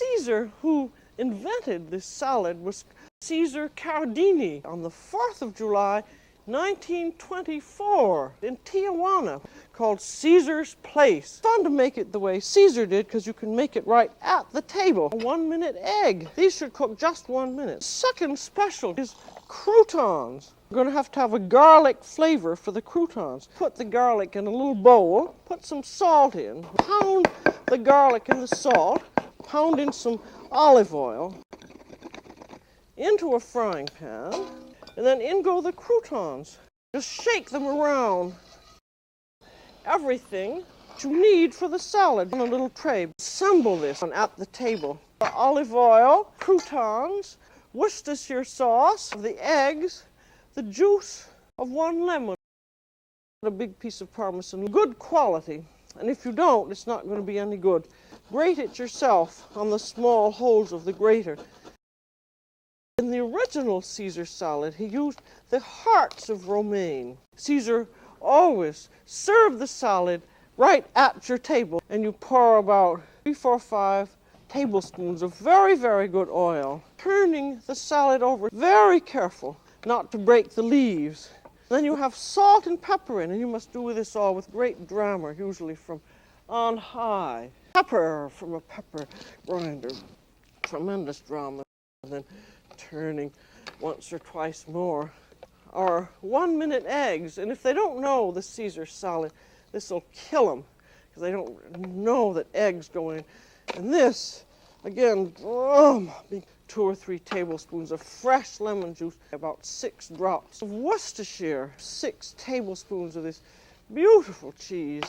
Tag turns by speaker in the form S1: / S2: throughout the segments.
S1: Caesar who invented this salad was Caesar Cardini on the 4th of July, 1924 in Tijuana, called Caesar's Place. Fun to make it the way Caesar did because you can make it right at the table. A 1-minute egg. These should cook just 1 minute. Second special is croutons. You're going to have a garlic flavor for the croutons. Put the garlic in a little bowl, put some salt in, pound the garlic and the salt, pound in some olive oil into a frying pan, and then in go the croutons. Just shake them around. Everything that you need for the salad on a little tray. Assemble this at the table. The olive oil, croutons, Worcestershire sauce, the eggs, the juice of 1 lemon, a big piece of Parmesan, good quality. And if you don't, it's not going to be any good. Grate it yourself on the small holes of the grater. In the original Caesar salad, he used the hearts of romaine. Caesar always served the salad right at your table, and you pour about 3, 4, 5 tablespoons of very, very good oil, turning the salad over, very careful not to break the leaves. Then you have salt and pepper in, and you must do this all with great drama, usually from on high. Pepper from a pepper grinder, tremendous drama, and then turning once or twice more. Or 1-minute eggs, and if they don't know the Caesar salad, this will kill them because they don't know that eggs go in. And this, again, 2 or 3 tablespoons of fresh lemon juice, about 6 drops of Worcestershire, 6 tablespoons of this beautiful cheese.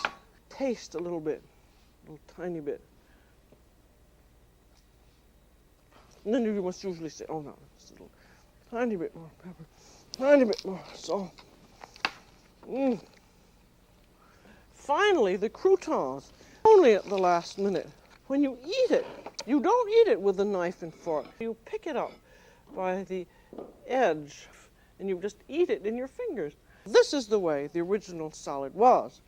S1: Taste a little bit, a little tiny bit. And then you must usually say, oh no, just a little tiny bit more pepper, tiny bit more salt. Finally, the croutons, only at the last minute. When you eat it, you don't eat it with a knife and fork. You pick it up by the edge, and you just eat it in your fingers. This is the way the original salad was.